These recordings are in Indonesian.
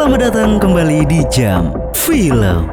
Selamat datang kembali di Jam Film.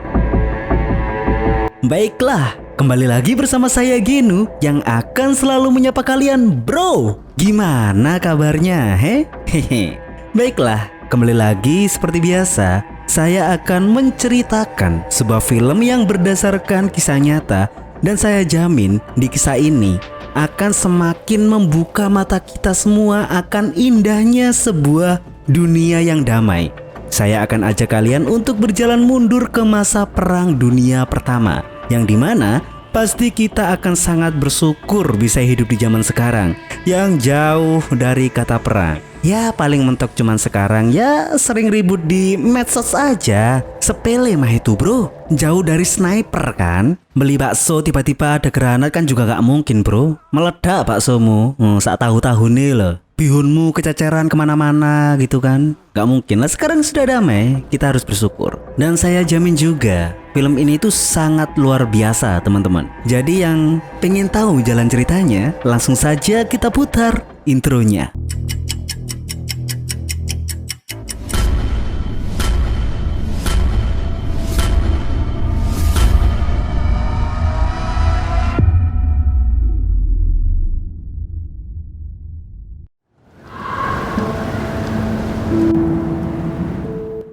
Baiklah, kembali lagi bersama saya Genu yang akan selalu menyapa kalian. Bro, gimana kabarnya? Hehehe. Baiklah, kembali lagi seperti biasa. Saya akan menceritakan sebuah film yang berdasarkan kisah nyata. Dan saya jamin di kisah ini akan semakin membuka mata kita semua akan indahnya sebuah dunia yang damai. Saya akan ajak kalian untuk berjalan mundur ke masa Perang Dunia Pertama, yang dimana pasti kita akan sangat bersyukur bisa hidup di zaman sekarang yang jauh dari kata perang. Ya paling mentok cuman sekarang ya sering ribut di medsos aja. Sepele mah itu bro, jauh dari sniper kan. Beli bakso tiba-tiba ada granat kan juga gak mungkin bro. Meledak baksomu, saat tahu-tahu nih loh. Bihunmu kececeran kemana-mana gitu kan. Gak mungkin lah, sekarang sudah damai, kita harus bersyukur. Dan saya jamin juga film ini tuh sangat luar biasa teman-teman. Jadi yang pengen tahu jalan ceritanya, langsung saja kita putar intronya.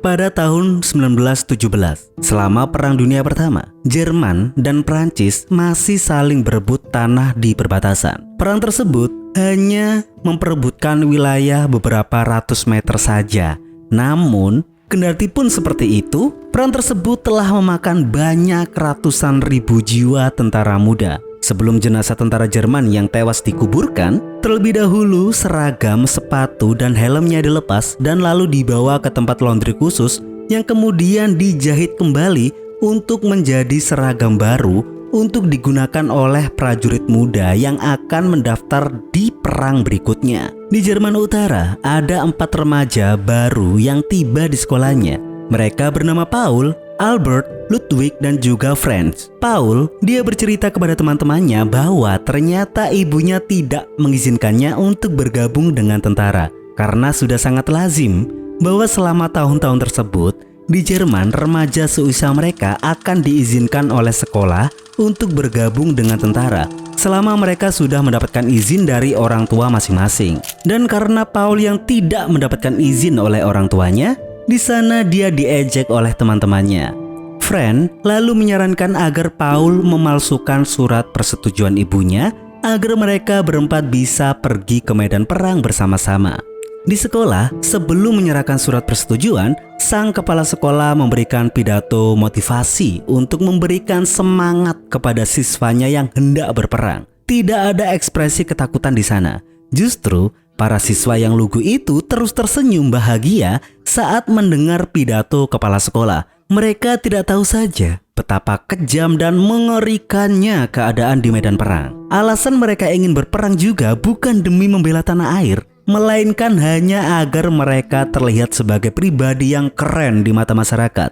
Pada tahun 1917, selama Perang Dunia Pertama, Jerman dan Prancis masih saling berebut tanah di perbatasan. Perang tersebut hanya memperebutkan wilayah beberapa ratus meter saja. Namun, kendati pun seperti itu, perang tersebut telah memakan banyak ratusan ribu jiwa tentara muda. Sebelum jenazah tentara Jerman yang tewas dikuburkan, terlebih dahulu seragam, sepatu, dan helmnya dilepas dan lalu dibawa ke tempat laundry khusus yang kemudian dijahit kembali untuk menjadi seragam baru untuk digunakan oleh prajurit muda yang akan mendaftar di perang berikutnya. Di Jerman Utara, ada 4 remaja baru yang tiba di sekolahnya. Mereka bernama Paul, Albert, Ludwig, dan juga Franz. Paul, dia bercerita kepada teman-temannya bahwa ternyata ibunya tidak mengizinkannya untuk bergabung dengan tentara karena sudah sangat lazim bahwa selama tahun-tahun tersebut di Jerman remaja seusia mereka akan diizinkan oleh sekolah untuk bergabung dengan tentara selama mereka sudah mendapatkan izin dari orang tua masing-masing. Dan karena Paul yang tidak mendapatkan izin oleh orang tuanya, di sana dia diejek oleh teman-temannya. Franz lalu menyarankan agar Paul memalsukan surat persetujuan ibunya agar mereka berempat bisa pergi ke medan perang bersama-sama. Di sekolah, sebelum menyerahkan surat persetujuan, sang kepala sekolah memberikan pidato motivasi untuk memberikan semangat kepada siswanya yang hendak berperang. Tidak ada ekspresi ketakutan di sana. Justru para siswa yang lugu itu terus tersenyum bahagia saat mendengar pidato kepala sekolah. Mereka tidak tahu saja betapa kejam dan mengerikannya keadaan di medan perang. Alasan mereka ingin berperang juga bukan demi membela tanah air, melainkan hanya agar mereka terlihat sebagai pribadi yang keren di mata masyarakat.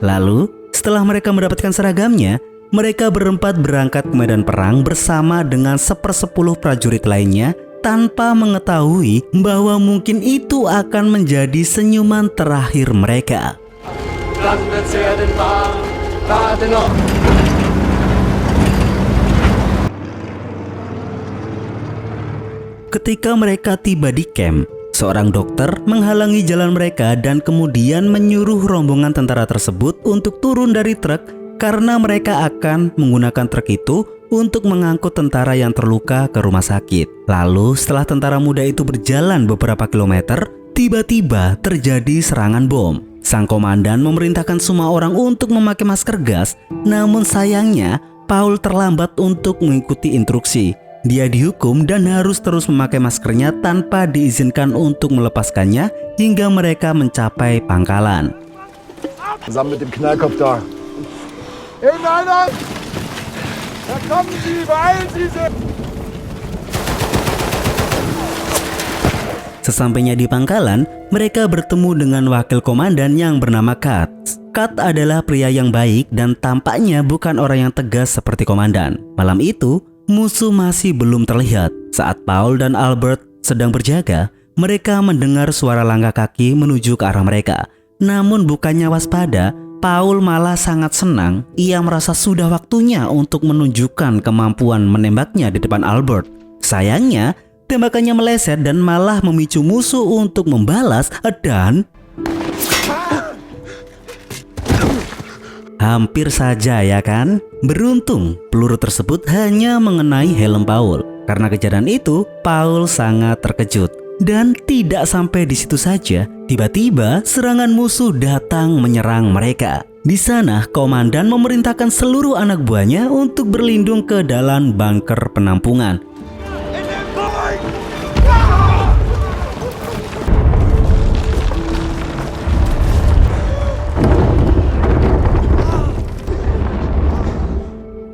Lalu, setelah mereka mendapatkan seragamnya, mereka berempat berangkat ke medan perang bersama dengan 1/10 prajurit lainnya tanpa mengetahui bahwa mungkin itu akan menjadi senyuman terakhir mereka. Ketika mereka tiba di camp, seorang dokter menghalangi jalan mereka dan kemudian menyuruh rombongan tentara tersebut untuk turun dari truk karena mereka akan menggunakan truk itu untuk mengangkut tentara yang terluka ke rumah sakit. Lalu setelah tentara muda itu berjalan beberapa kilometer, tiba-tiba terjadi serangan bom. Sang komandan memerintahkan semua orang untuk memakai masker gas, namun sayangnya Paul terlambat untuk mengikuti instruksi. Dia dihukum dan harus terus memakai maskernya tanpa diizinkan untuk melepaskannya hingga mereka mencapai pangkalan. Zusammen mit dem Knallkopf da. Hey, nein! Da kommen Sie, beeilen Sie sich! Sesampainya di pangkalan, mereka bertemu dengan wakil komandan yang bernama Katz. Kat adalah pria yang baik dan tampaknya bukan orang yang tegas seperti komandan. Malam itu, musuh masih belum terlihat. Saat Paul dan Albert sedang berjaga, mereka mendengar suara langkah kaki menuju ke arah mereka. Namun bukannya waspada, Paul malah sangat senang. Ia merasa sudah waktunya untuk menunjukkan kemampuan menembaknya di depan Albert. Sayangnya, tembakannya meleset dan malah memicu musuh untuk membalas dan hampir saja ya kan? Beruntung peluru tersebut hanya mengenai helm Paul. Karena kejadian itu, Paul sangat terkejut. Dan tidak sampai di situ saja, tiba-tiba serangan musuh datang menyerang mereka. Di sana, komandan memerintahkan seluruh anak buahnya untuk berlindung ke dalam bunker penampungan.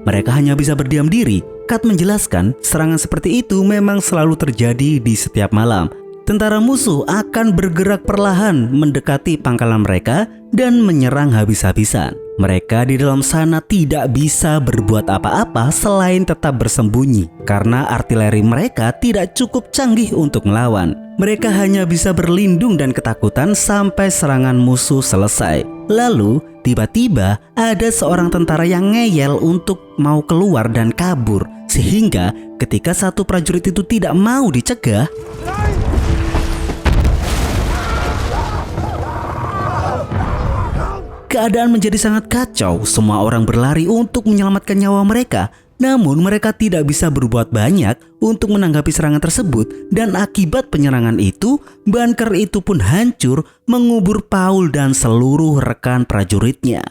Mereka hanya bisa berdiam diri. Kat menjelaskan, serangan seperti itu memang selalu terjadi di setiap malam. Tentara musuh akan bergerak perlahan mendekati pangkalan mereka dan menyerang habis-habisan. Mereka di dalam sana tidak bisa berbuat apa-apa selain tetap bersembunyi karena artileri mereka tidak cukup canggih untuk melawan. Mereka hanya bisa berlindung dan ketakutan sampai serangan musuh selesai. Lalu, tiba-tiba ada seorang tentara yang ngeyel untuk mau keluar dan kabur. Sehingga ketika satu prajurit itu tidak mau dicegah, keadaan menjadi sangat kacau. Semua orang berlari untuk menyelamatkan nyawa mereka. Namun mereka tidak bisa berbuat banyak untuk menanggapi serangan tersebut. Dan akibat penyerangan itu, bunker itu pun hancur, mengubur Paul dan seluruh rekan prajuritnya.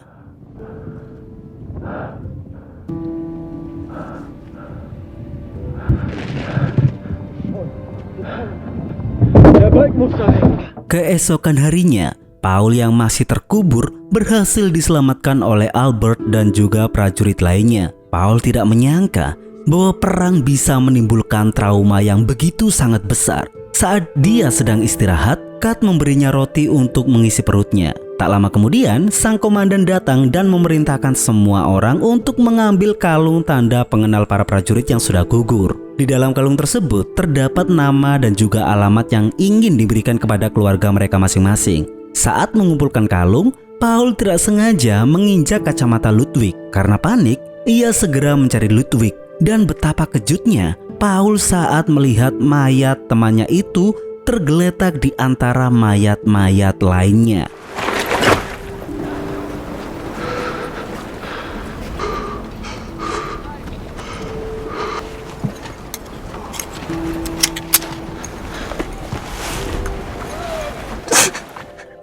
Keesokan harinya, Paul yang masih terkubur berhasil diselamatkan oleh Albert dan juga prajurit lainnya. Paul tidak menyangka bahwa perang bisa menimbulkan trauma yang begitu sangat besar. Saat dia sedang istirahat, Kat memberinya roti untuk mengisi perutnya. Tak lama kemudian, sang komandan datang dan memerintahkan semua orang untuk mengambil kalung tanda pengenal para prajurit yang sudah gugur. Di dalam kalung tersebut terdapat nama dan juga alamat yang ingin diberikan kepada keluarga mereka masing-masing. Saat mengumpulkan kalung, Paul tidak sengaja menginjak kacamata Ludwig. Karena panik, ia segera mencari Ludwig. Dan betapa kejutnya Paul saat melihat mayat temannya itu tergeletak di antara mayat-mayat lainnya.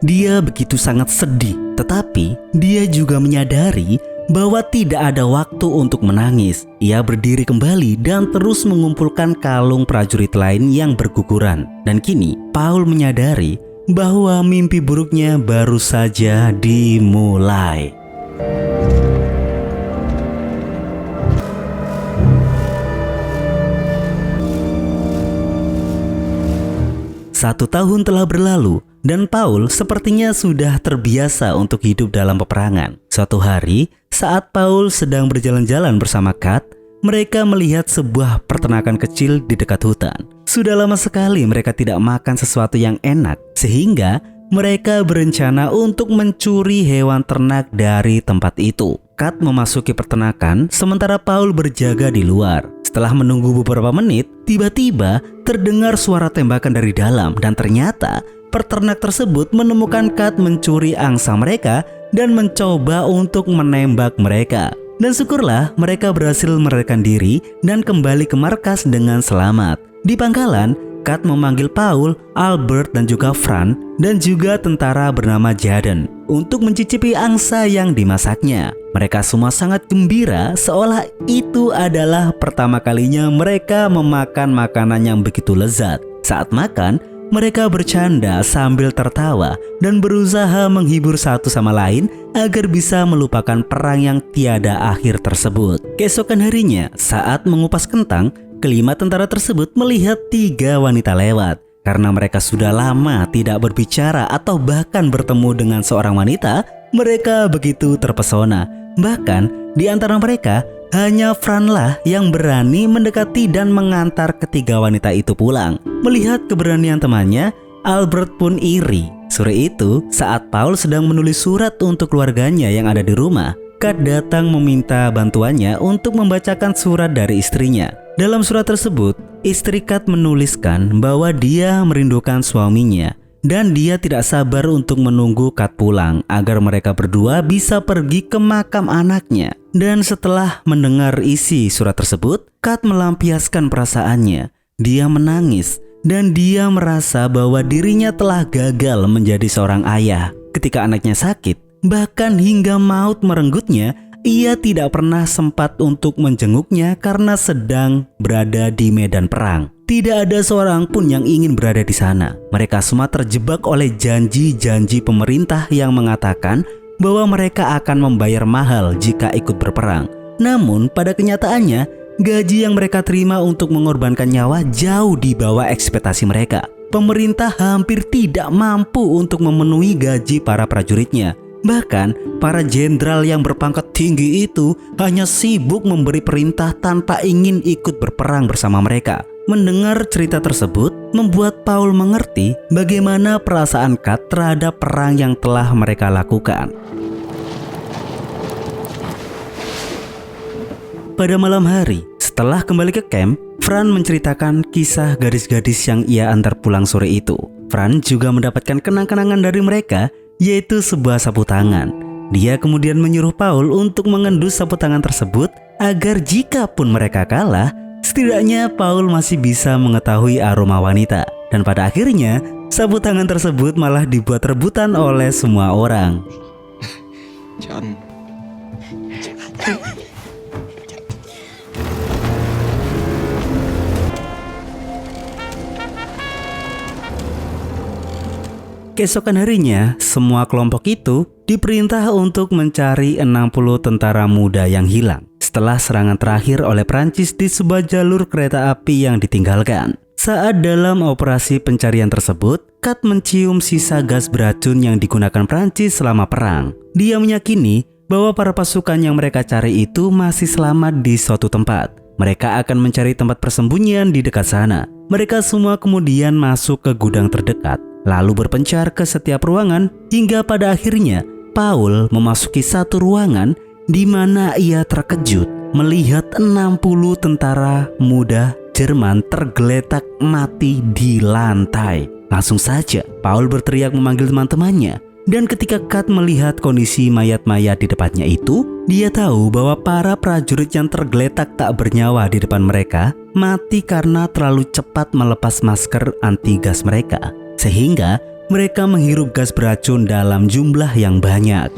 Dia begitu sangat sedih, tetapi dia juga menyadari bahwa tidak ada waktu untuk menangis. Ia berdiri kembali dan terus mengumpulkan kalung prajurit lain yang berguguran. Dan kini Paul menyadari bahwa mimpi buruknya baru saja dimulai. Satu tahun telah berlalu dan Paul sepertinya sudah terbiasa untuk hidup dalam peperangan. Suatu hari, saat Paul sedang berjalan-jalan bersama Kat, mereka melihat sebuah peternakan kecil di dekat hutan. Sudah lama sekali mereka tidak makan sesuatu yang enak, sehingga mereka berencana untuk mencuri hewan ternak dari tempat itu. Kat memasuki peternakan, sementara Paul berjaga di luar. Setelah menunggu beberapa menit, tiba-tiba terdengar suara tembakan dari dalam dan ternyata peternak tersebut menemukan Kat mencuri angsa mereka dan mencoba untuk menembak mereka. Dan syukurlah mereka berhasil melarikan diri dan kembali ke markas dengan selamat. Di pangkalan, Kat memanggil Paul, Albert dan juga Fran dan juga tentara bernama Jaden untuk mencicipi angsa yang dimasaknya. Mereka semua sangat gembira seolah itu adalah pertama kalinya mereka memakan makanan yang begitu lezat. Saat makan, mereka bercanda sambil tertawa dan berusaha menghibur satu sama lain agar bisa melupakan perang yang tiada akhir tersebut. Keesokan harinya, saat mengupas kentang, kelima tentara tersebut melihat 3 wanita lewat. Karena mereka sudah lama tidak berbicara atau bahkan bertemu dengan seorang wanita, mereka begitu terpesona. Bahkan di antara mereka Hanya Fran lah yang berani mendekati dan mengantar ketiga wanita itu pulang. Melihat keberanian temannya, Albert pun iri. Sore itu, saat Paul sedang menulis surat untuk keluarganya yang ada di rumah, Kat datang meminta bantuannya untuk membacakan surat dari istrinya. Dalam surat tersebut, istri Kat menuliskan bahwa dia merindukan suaminya dan dia tidak sabar untuk menunggu Kat pulang agar mereka berdua bisa pergi ke makam anaknya. Dan setelah mendengar isi surat tersebut, Kat melampiaskan perasaannya. Dia menangis dan dia merasa bahwa dirinya telah gagal menjadi seorang ayah. Ketika anaknya sakit, bahkan hingga maut merenggutnya, ia tidak pernah sempat untuk menjenguknya karena sedang berada di medan perang. Tidak ada seorang pun yang ingin berada di sana. Mereka semua terjebak oleh janji-janji pemerintah yang mengatakan bahwa mereka akan membayar mahal jika ikut berperang. Namun pada kenyataannya, gaji yang mereka terima untuk mengorbankan nyawa jauh di bawah ekspektasi mereka. Pemerintah hampir tidak mampu untuk memenuhi gaji para prajuritnya. Bahkan, para jenderal yang berpangkat tinggi itu hanya sibuk memberi perintah tanpa ingin ikut berperang bersama mereka. Mendengar cerita tersebut membuat Paul mengerti bagaimana perasaan Kat terhadap perang yang telah mereka lakukan. Pada malam hari, setelah kembali ke camp, Fran menceritakan kisah gadis-gadis yang ia antar pulang sore itu. Fran juga mendapatkan kenang-kenangan dari mereka, yaitu sebuah sapu tangan. Dia kemudian menyuruh Paul untuk mengendus sapu tangan tersebut agar jika pun mereka kalah, setidaknya Paul masih bisa mengetahui aroma wanita. Dan pada akhirnya, sapu tangan tersebut malah dibuat rebutan oleh semua orang. John. Keesokan harinya, semua kelompok itu diperintah untuk mencari 60 tentara muda yang hilang setelah serangan terakhir oleh Prancis di sebuah jalur kereta api yang ditinggalkan. Saat dalam operasi pencarian tersebut, Kat mencium sisa gas beracun yang digunakan Prancis selama perang. Dia meyakini bahwa para pasukan yang mereka cari itu masih selamat di suatu tempat. Mereka akan mencari tempat persembunyian di dekat sana. Mereka semua kemudian masuk ke gudang terdekat, lalu berpencar ke setiap ruangan hingga pada akhirnya Paul memasuki satu ruangan di mana ia terkejut melihat 60 tentara muda Jerman tergeletak mati di lantai. Langsung saja Paul berteriak memanggil teman-temannya, dan ketika Kat melihat kondisi mayat-mayat di depannya itu, dia tahu bahwa para prajurit yang tergeletak tak bernyawa di depan mereka mati karena terlalu cepat melepas masker anti gas mereka, sehingga mereka menghirup gas beracun dalam jumlah yang banyak.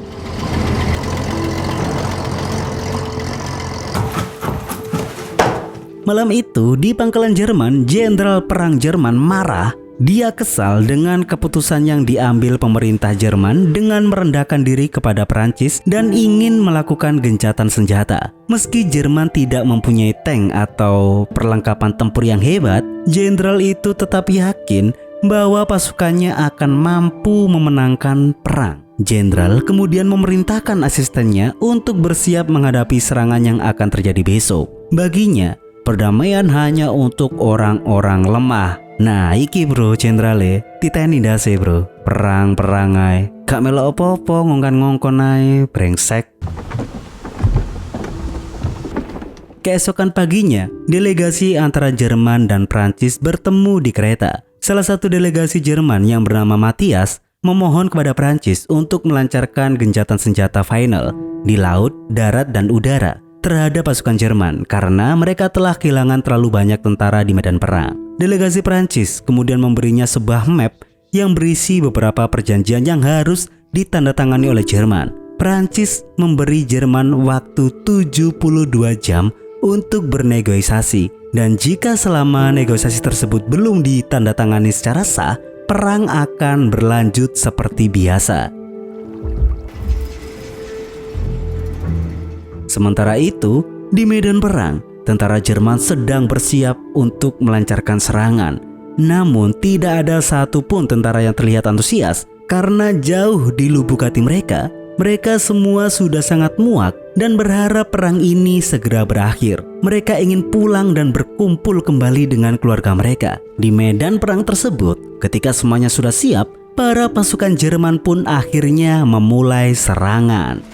Malam itu di pangkalan Jerman, Jenderal Perang Jerman marah. Dia kesal dengan keputusan yang diambil pemerintah Jerman dengan merendahkan diri kepada Prancis dan ingin melakukan gencatan senjata. Meski Jerman tidak mempunyai tank atau perlengkapan tempur yang hebat, jenderal itu tetap yakin bahwa pasukannya akan mampu memenangkan perang. Jenderal kemudian memerintahkan asistennya untuk bersiap menghadapi serangan yang akan terjadi besok. Baginya, perdamaian hanya untuk orang-orang lemah. Nah, iki bro, jenderale titeni ndase bro. Perang-perang ae. Gak melok apa-apa, ngongkon-ngongkon ae, brengsek. Keesokan paginya, delegasi antara Jerman dan Prancis bertemu di kereta. Salah satu delegasi Jerman yang bernama Matthias memohon kepada Prancis untuk melancarkan gencatan senjata final di laut, darat, dan udara terhadap pasukan Jerman karena mereka telah kehilangan terlalu banyak tentara di medan perang. Delegasi Prancis kemudian memberinya sebuah map yang berisi beberapa perjanjian yang harus ditandatangani oleh Jerman. Prancis memberi Jerman waktu 72 jam untuk bernegosiasi, dan jika selama negosiasi tersebut belum ditandatangani secara sah, perang akan berlanjut seperti biasa. Sementara itu, di medan perang, tentara Jerman sedang bersiap untuk melancarkan serangan. Namun tidak ada satupun tentara yang terlihat antusias karena jauh di lubuk hati mereka, Mereka semua sudah sangat muak dan berharap perang ini segera berakhir. Mereka ingin pulang dan berkumpul kembali dengan keluarga mereka. Di medan perang tersebut, ketika semuanya sudah siap, para pasukan Jerman pun akhirnya memulai serangan.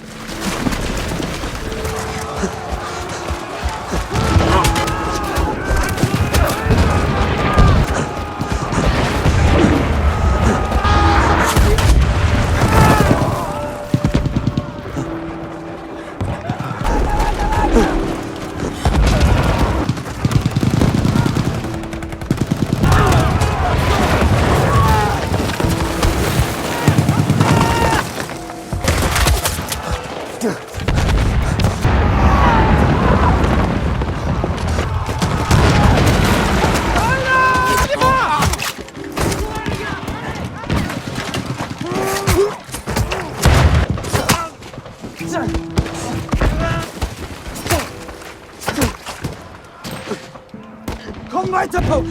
Komm weiter, Paul!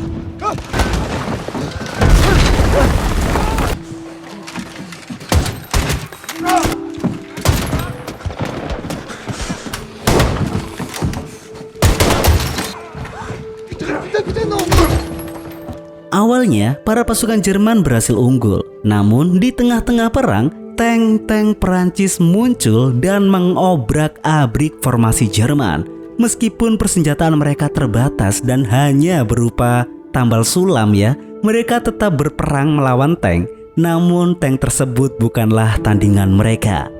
Awalnya, para pasukan Jerman berhasil unggul. Namun, di tengah-tengah perang, tank-tank Perancis muncul dan mengobrak-abrik formasi Jerman. Meskipun persenjataan mereka terbatas dan hanya berupa tambal sulam ya, mereka tetap berperang melawan tank. Namun, tank tersebut bukanlah tandingan mereka.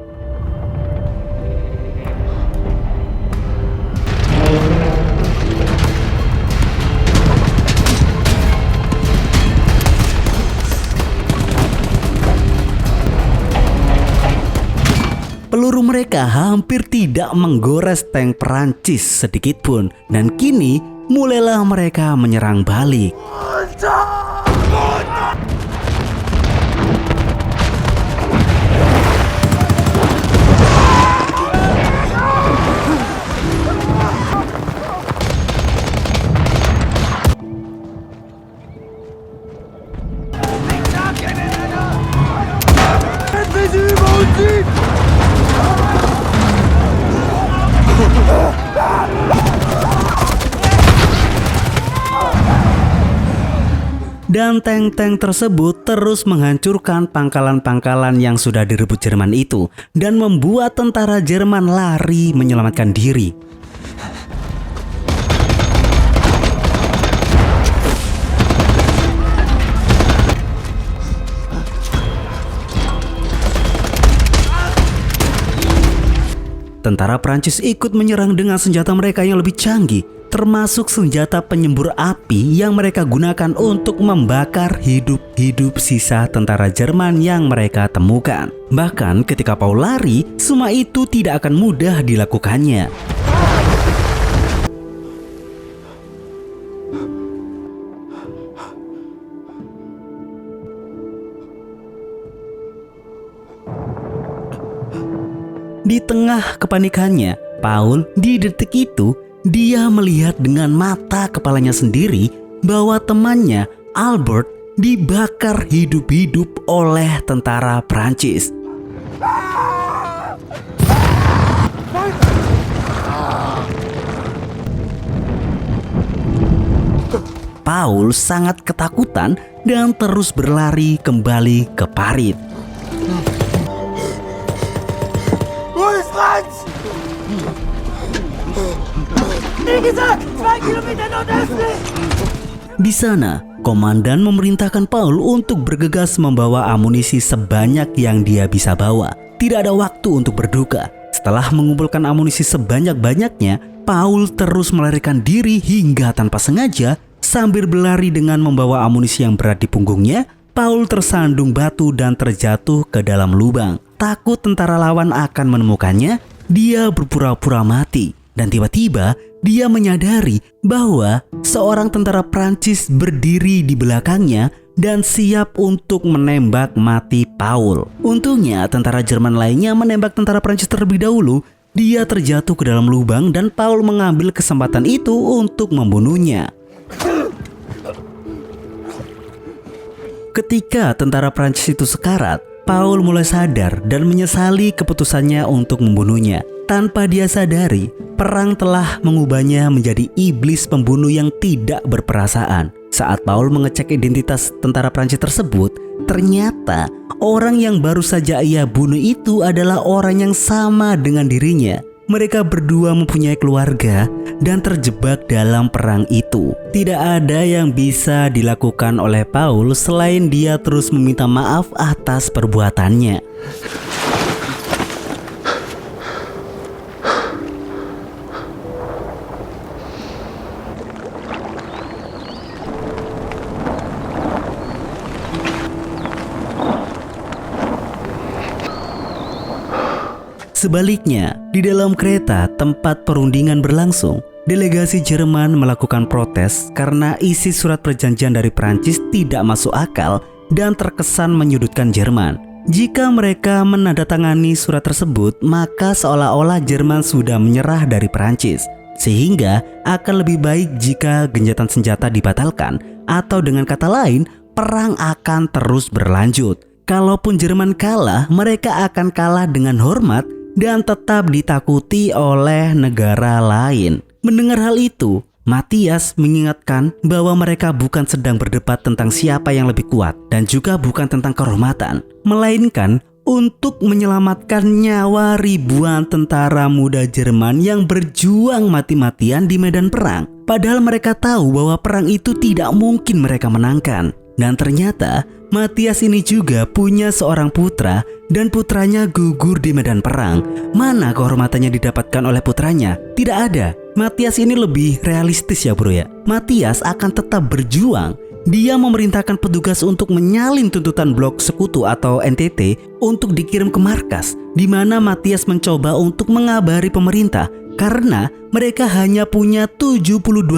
Peluru mereka hampir tidak menggores tank Perancis sedikit pun, dan kini mulailah mereka menyerang balik. Dan tank-tank tersebut terus menghancurkan pangkalan-pangkalan yang sudah direbut Jerman itu dan membuat tentara Jerman lari menyelamatkan diri. Tentara Prancis ikut menyerang dengan senjata mereka yang lebih canggih, termasuk senjata penyembur api yang mereka gunakan untuk membakar hidup-hidup sisa tentara Jerman yang mereka temukan. Bahkan ketika Paul lari, semua itu tidak akan mudah dilakukannya. Di tengah kepanikannya, Paul di detik itu dia melihat dengan mata kepalanya sendiri bahwa temannya Albert dibakar hidup-hidup oleh tentara Prancis. Paul sangat ketakutan dan terus berlari kembali ke parit. Di sana, komandan memerintahkan Paul untuk bergegas membawa amunisi sebanyak yang dia bisa bawa. Tidak ada waktu untuk berduka. Setelah mengumpulkan amunisi sebanyak-banyaknya, Paul terus melarikan diri hingga tanpa sengaja. Sambil berlari dengan membawa amunisi yang berat di punggungnya, Paul tersandung batu dan terjatuh ke dalam lubang. Takut tentara lawan akan menemukannya, dia berpura-pura mati. Dan tiba-tiba dia menyadari bahwa seorang tentara Prancis berdiri di belakangnya dan siap untuk menembak mati Paul. Untungnya tentara Jerman lainnya menembak tentara Prancis terlebih dahulu. Dia terjatuh ke dalam lubang dan Paul mengambil kesempatan itu untuk membunuhnya. Ketika tentara Prancis itu sekarat, Paul mulai sadar dan menyesali keputusannya untuk membunuhnya. Tanpa dia sadari, perang telah mengubahnya menjadi iblis pembunuh yang tidak berperasaan. Saat Paul mengecek identitas tentara Prancis tersebut, ternyata orang yang baru saja ia bunuh itu adalah orang yang sama dengan dirinya. Mereka berdua mempunyai keluarga dan terjebak dalam perang itu. Tidak ada yang bisa dilakukan oleh Paul selain dia terus meminta maaf atas perbuatannya. Sebaliknya, di dalam kereta tempat perundingan berlangsung, delegasi Jerman melakukan protes karena isi surat perjanjian dari Prancis tidak masuk akal dan terkesan menyudutkan Jerman. Jika mereka menandatangani surat tersebut, maka seolah-olah Jerman sudah menyerah dari Prancis. Sehingga akan lebih baik jika gencatan senjata dibatalkan, atau dengan kata lain, perang akan terus berlanjut. Kalaupun Jerman kalah, mereka akan kalah dengan hormat dan tetap ditakuti oleh negara lain. Mendengar hal itu, Matthias mengingatkan bahwa mereka bukan sedang berdebat tentang siapa yang lebih kuat dan juga bukan tentang kehormatan, melainkan untuk menyelamatkan nyawa ribuan tentara muda Jerman yang berjuang mati-matian di medan perang. Padahal mereka tahu bahwa perang itu tidak mungkin mereka menangkan. Dan ternyata Matthias ini juga punya seorang putra dan putranya gugur di medan perang. Mana kehormatannya didapatkan oleh putranya? Tidak ada. Matthias ini lebih realistis ya bro ya. Matthias akan tetap berjuang. Dia memerintahkan petugas untuk menyalin tuntutan blok sekutu atau NTT untuk dikirim ke markas, di mana Matthias mencoba untuk mengabari pemerintah karena mereka hanya punya 72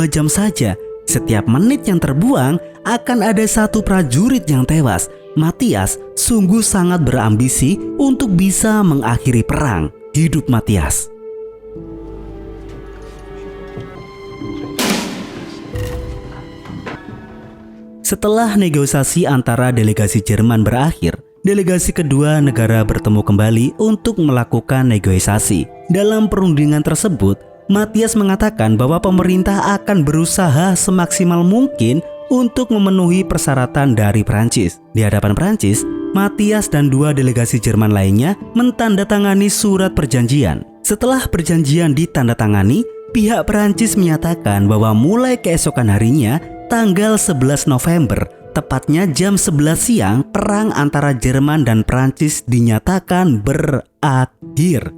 jam saja. Setiap menit yang terbuang akan ada satu prajurit yang tewas. Matthias sungguh sangat berambisi untuk bisa mengakhiri perang. Hidup Matthias. Setelah negosiasi antara delegasi Jerman berakhir, delegasi kedua negara bertemu kembali untuk melakukan negosiasi. Dalam perundingan tersebut, Matthias mengatakan bahwa pemerintah akan berusaha semaksimal mungkin untuk memenuhi persyaratan dari Prancis. Di hadapan Prancis, Matthias dan dua delegasi Jerman lainnya mentandatangani surat perjanjian. Setelah perjanjian ditandatangani, pihak Prancis menyatakan bahwa mulai keesokan harinya, tanggal 11 November, tepatnya jam 11 siang, perang antara Jerman dan Prancis dinyatakan berakhir.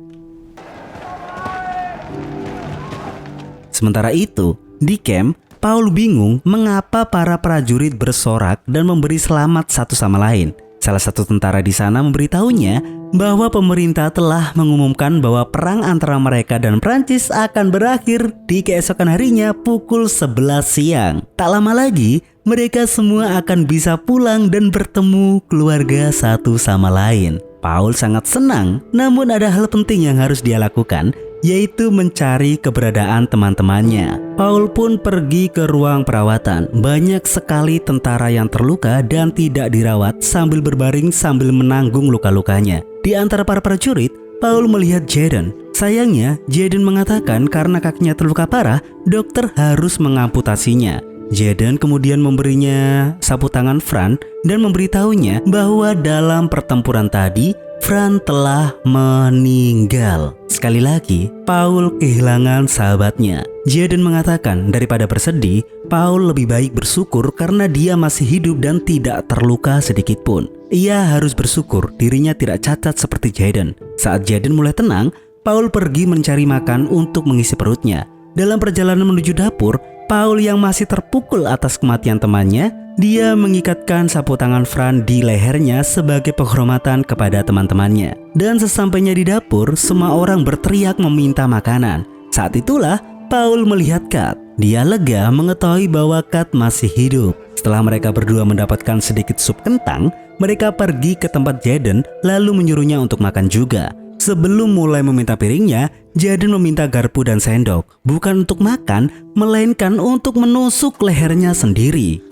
Sementara itu, di camp, Paul bingung mengapa para prajurit bersorak dan memberi selamat satu sama lain. Salah satu tentara di sana memberitahunya bahwa pemerintah telah mengumumkan bahwa perang antara mereka dan Prancis akan berakhir di keesokan harinya pukul 11 siang. Tak lama lagi, mereka semua akan bisa pulang dan bertemu keluarga satu sama lain. Paul sangat senang, namun ada hal penting yang harus dia lakukan, yaitu mencari keberadaan teman-temannya. Paul pun pergi ke ruang perawatan. Banyak sekali tentara yang terluka dan tidak dirawat sambil berbaring sambil menanggung luka-lukanya. Di antara para prajurit, Paul melihat Jaden. Sayangnya, Jaden mengatakan karena kakinya terluka parah, dokter harus mengamputasinya. Jaden kemudian memberinya sapu tangan Fran dan memberitahunya bahwa dalam pertempuran tadi, Fran telah meninggal. Sekali lagi, Paul kehilangan sahabatnya. Jaden mengatakan daripada bersedih, Paul lebih baik bersyukur karena dia masih hidup dan tidak terluka sedikit pun. Ia harus bersyukur dirinya tidak cacat seperti Jaden. Saat Jaden mulai tenang, Paul pergi mencari makan untuk mengisi perutnya. Dalam perjalanan menuju dapur, Paul yang masih terpukul atas kematian temannya, dia mengikatkan sapu tangan Fran di lehernya sebagai penghormatan kepada teman-temannya. Dan sesampainya di dapur, semua orang berteriak meminta makanan. Saat itulah Paul melihat Kat. Dia lega mengetahui bahwa Kat masih hidup. Setelah mereka berdua mendapatkan sedikit sup kentang, mereka pergi ke tempat Jaden lalu menyuruhnya untuk makan juga. Sebelum mulai meminta piringnya, Jaden meminta garpu dan sendok, bukan untuk makan, melainkan untuk menusuk lehernya sendiri.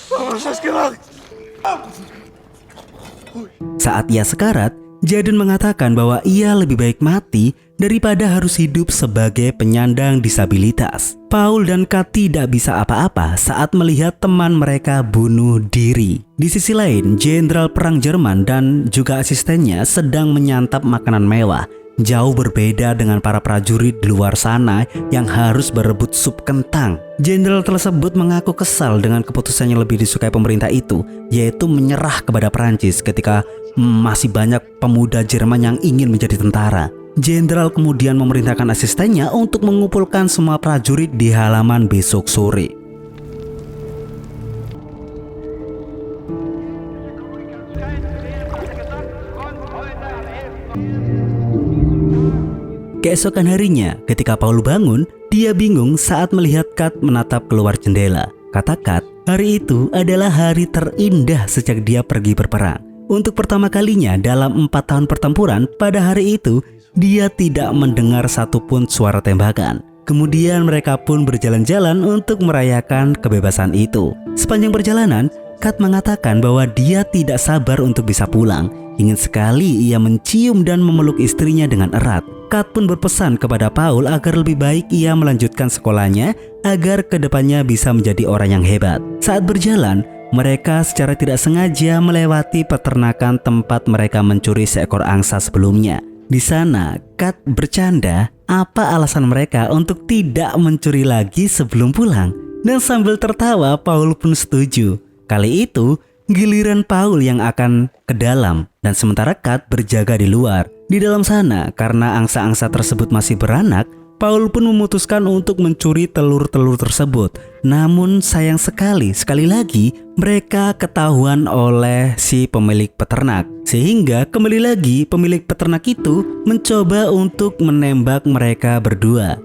Was hast du gemacht? Saat ia sekarat, Jadon mengatakan bahwa ia lebih baik mati daripada harus hidup sebagai penyandang disabilitas. Paul dan Kat tidak bisa apa-apa saat melihat teman mereka bunuh diri. Di sisi lain, Jenderal Perang Jerman dan juga asistennya sedang menyantap makanan mewah. Jauh berbeda dengan para prajurit di luar sana yang harus berebut sup kentang. Jenderal tersebut mengaku kesal dengan keputusannya lebih disukai pemerintah itu, yaitu menyerah kepada Prancis ketika masih banyak pemuda Jerman yang ingin menjadi tentara. Jenderal kemudian memerintahkan asistennya untuk mengumpulkan semua prajurit di halaman besok sore. Keesokan harinya, ketika Paul bangun, dia bingung saat melihat Kat menatap keluar jendela. Kata Kat, hari itu adalah hari terindah sejak dia pergi berperang. Untuk pertama kalinya dalam 4 tahun pertempuran, pada hari itu, dia tidak mendengar satupun suara tembakan. Kemudian mereka pun berjalan-jalan untuk merayakan kebebasan itu. Sepanjang perjalanan, Kat mengatakan bahwa dia tidak sabar untuk bisa pulang. Ingin sekali ia mencium dan memeluk istrinya dengan erat. Kat pun berpesan kepada Paul agar lebih baik ia melanjutkan sekolahnya agar kedepannya bisa menjadi orang yang hebat. Saat berjalan, mereka secara tidak sengaja melewati peternakan tempat mereka mencuri seekor angsa sebelumnya. Di sana, Kat bercanda apa alasan mereka untuk tidak mencuri lagi sebelum pulang. Dan sambil tertawa, Paul pun setuju. Kali itu, giliran Paul yang akan ke dalam dan sementara Kat berjaga di luar. Di dalam sana, karena angsa-angsa tersebut masih beranak, Paul pun memutuskan untuk mencuri telur-telur tersebut. Namun sayang sekali lagi mereka ketahuan oleh si pemilik peternak. Sehingga kembali lagi pemilik peternak itu mencoba untuk menembak mereka berdua.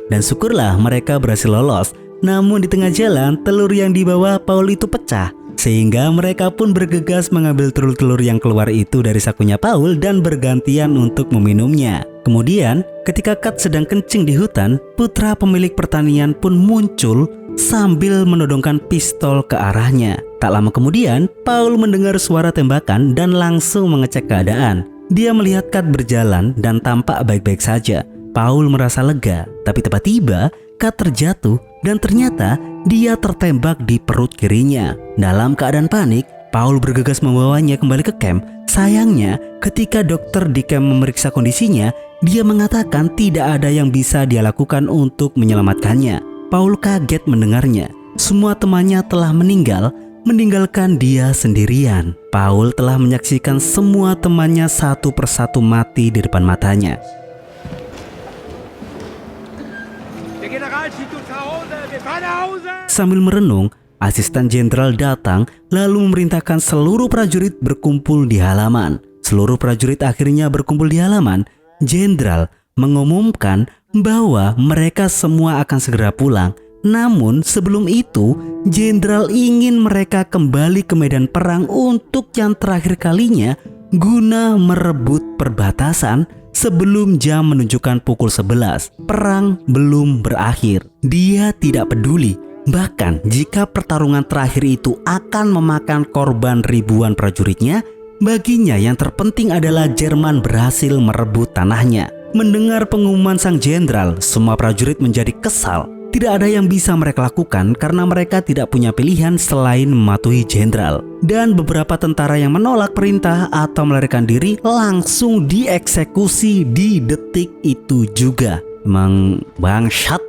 Dan syukurlah mereka berhasil lolos. Namun di tengah jalan, telur yang dibawa Paul itu pecah. Sehingga mereka pun bergegas mengambil telur-telur yang keluar itu dari sakunya Paul dan bergantian untuk meminumnya. Kemudian, ketika Kat sedang kencing di hutan, putra pemilik pertanian pun muncul sambil menodongkan pistol ke arahnya. Tak lama kemudian, Paul mendengar suara tembakan dan langsung mengecek keadaan. Dia melihat Kat berjalan dan tampak baik-baik saja. Paul merasa lega, tapi tiba-tiba Kat terjatuh dan ternyata dia tertembak di perut kirinya. Dalam keadaan panik, Paul bergegas membawanya kembali ke camp. Sayangnya, ketika dokter di camp memeriksa kondisinya, dia mengatakan tidak ada yang bisa dia lakukan untuk menyelamatkannya. Paul kaget mendengarnya. Semua temannya telah meninggal, meninggalkan dia sendirian. Paul telah menyaksikan semua temannya satu persatu mati di depan matanya. Sambil merenung, asisten jenderal datang lalu memerintahkan seluruh prajurit berkumpul di halaman. Seluruh prajurit akhirnya berkumpul di halaman. Jenderal mengumumkan bahwa mereka semua akan segera pulang. Namun sebelum itu, jenderal ingin mereka kembali ke medan perang untuk yang terakhir kalinya guna merebut perbatasan. Sebelum jam menunjukkan pukul 11, perang belum berakhir. Dia tidak peduli, bahkan jika pertarungan terakhir itu akan memakan korban ribuan prajuritnya, baginya yang terpenting adalah Jerman berhasil merebut tanahnya. Mendengar pengumuman sang jenderal, semua prajurit menjadi kesal. Tidak ada yang bisa mereka lakukan karena mereka tidak punya pilihan selain mematuhi jenderal. Dan beberapa tentara yang menolak perintah atau melarikan diri langsung dieksekusi di detik itu juga. Emang bangsat.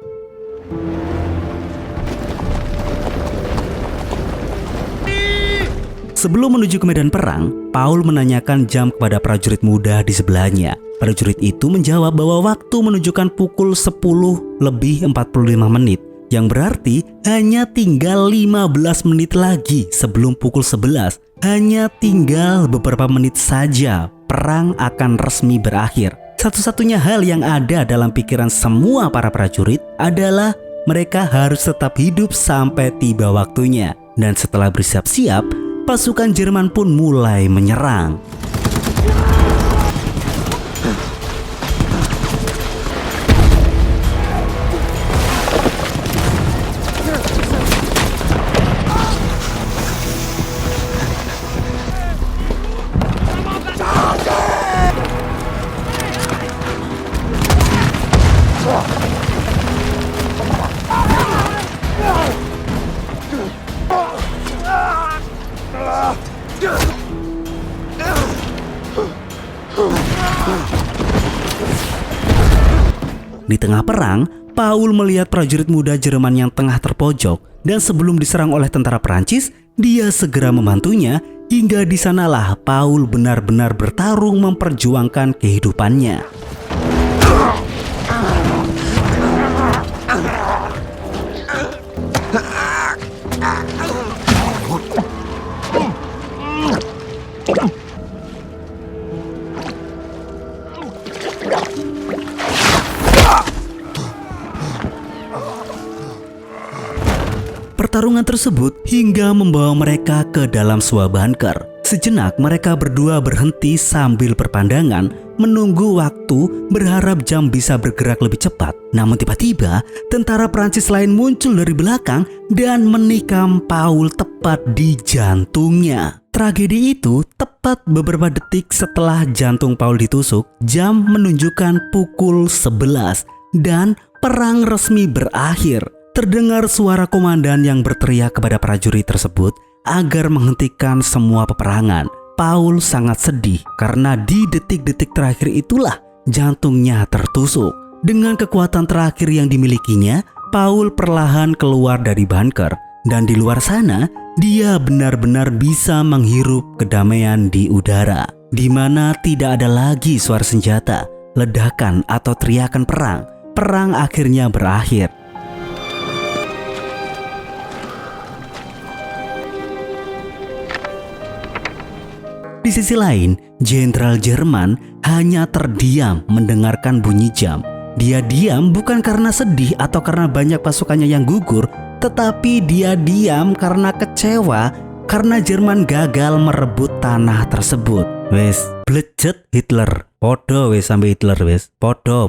Sebelum menuju ke medan perang, Paul menanyakan jam kepada prajurit muda di sebelahnya. Prajurit itu menjawab bahwa waktu menunjukkan pukul 10:45 yang berarti hanya tinggal 15 menit lagi sebelum pukul 11. Hanya tinggal beberapa menit saja perang akan resmi berakhir. Satu-satunya hal yang ada dalam pikiran semua para prajurit adalah mereka harus tetap hidup sampai tiba waktunya. Dan setelah bersiap-siap, pasukan Jerman pun mulai menyerang. Di tengah perang, Paul melihat prajurit muda Jerman yang tengah terpojok, dan sebelum diserang oleh tentara Prancis, dia segera membantunya. Hingga di sanalah Paul benar-benar bertarung memperjuangkan kehidupannya. Pertarungan tersebut hingga membawa mereka ke dalam sebuah bunker. Sejenak mereka berdua berhenti sambil berpandangan, menunggu waktu, berharap jam bisa bergerak lebih cepat. Namun tiba-tiba tentara Prancis lain muncul dari belakang dan menikam Paul tepat di jantungnya. Tragedi itu tepat beberapa detik setelah jantung Paul ditusuk. Jam menunjukkan pukul 11 dan perang resmi berakhir. Terdengar suara komandan yang berteriak kepada prajurit tersebut agar menghentikan semua peperangan. Paul sangat sedih karena di detik-detik terakhir itulah jantungnya tertusuk. Dengan kekuatan terakhir yang dimilikinya, Paul perlahan keluar dari bunker. Dan di luar sana, dia benar-benar bisa menghirup kedamaian di udara, di mana tidak ada lagi suara senjata, ledakan atau teriakan perang. Perang akhirnya berakhir. Di sisi lain, Jenderal Jerman hanya terdiam mendengarkan bunyi jam. Dia diam bukan karena sedih atau karena banyak pasukannya yang gugur, tetapi dia diam karena kecewa karena Jerman gagal merebut tanah tersebut. Wes, blejet Hitler. Podo wes sampai Hitler wes. Podo.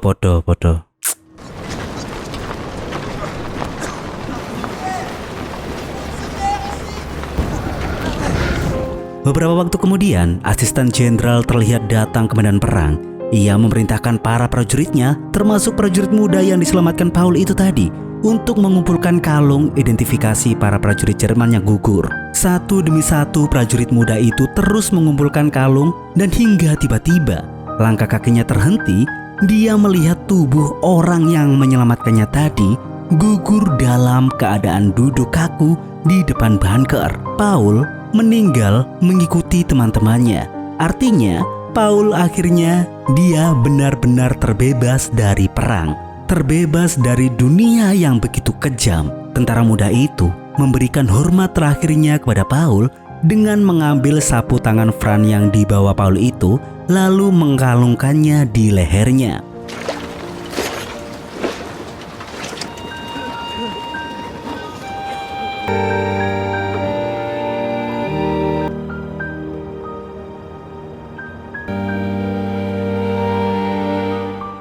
Beberapa waktu kemudian, asisten jenderal terlihat datang ke medan perang. Ia memerintahkan para prajuritnya, termasuk prajurit muda yang diselamatkan Paul itu tadi, untuk mengumpulkan kalung identifikasi para prajurit Jerman yang gugur. Satu demi satu prajurit muda itu terus mengumpulkan kalung, dan hingga tiba-tiba langkah kakinya terhenti. Dia melihat tubuh orang yang menyelamatkannya tadi gugur dalam keadaan duduk kaku di depan bunker. Paul meninggal mengikuti teman-temannya. Artinya, Paul akhirnya dia benar-benar terbebas dari perang, terbebas dari dunia yang begitu kejam. Tentara muda itu memberikan hormat terakhirnya kepada Paul dengan mengambil sapu tangan Franz yang dibawa Paul itu, lalu mengkalungkannya di lehernya.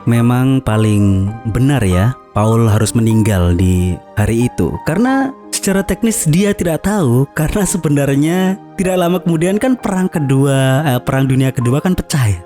Memang paling benar ya, Paul harus meninggal di hari itu. Karena secara teknis dia tidak tahu, karena sebenarnya tidak lama kemudian kan perang dunia kedua kan pecah ya.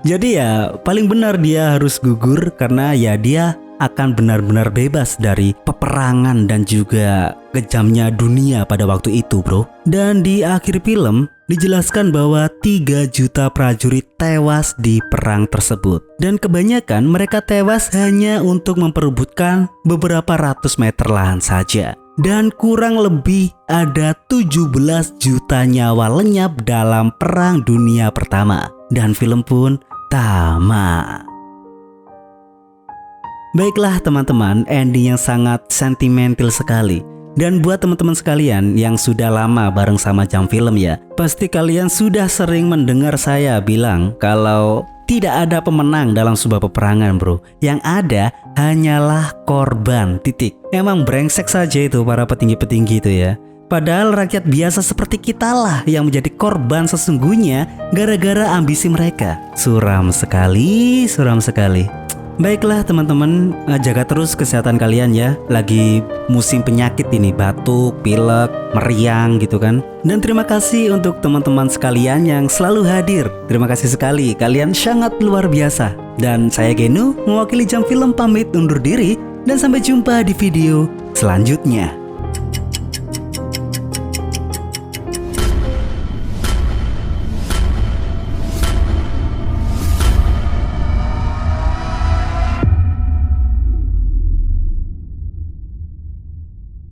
Jadi ya paling benar dia harus gugur karena ya dia akan benar-benar bebas dari peperangan dan juga kejamnya dunia pada waktu itu, bro. Dan di akhir film dijelaskan bahwa 3 juta prajurit tewas di perang tersebut. Dan kebanyakan mereka tewas hanya untuk memperebutkan beberapa ratus meter lahan saja. Dan kurang lebih ada 17 juta nyawa lenyap dalam Perang Dunia Pertama. Dan film pun tamat. Baiklah teman-teman, ending yang sangat sentimental sekali. Dan buat teman-teman sekalian yang sudah lama bareng sama Jam Film ya, pasti kalian sudah sering mendengar saya bilang kalau tidak ada pemenang dalam sebuah peperangan, bro. Yang ada hanyalah korban, titik. Emang brengsek saja itu para petinggi-petinggi itu ya. Padahal rakyat biasa seperti kita lah yang menjadi korban sesungguhnya gara-gara ambisi mereka. Suram sekali, suram sekali. Baiklah teman-teman, jaga terus kesehatan kalian ya. Lagi musim penyakit ini, batuk, pilek, meriang gitu kan. Dan terima kasih untuk teman-teman sekalian yang selalu hadir. Terima kasih sekali, kalian sangat luar biasa. Dan saya Genu, mewakili Jam Film pamit undur diri. Dan sampai jumpa di video selanjutnya.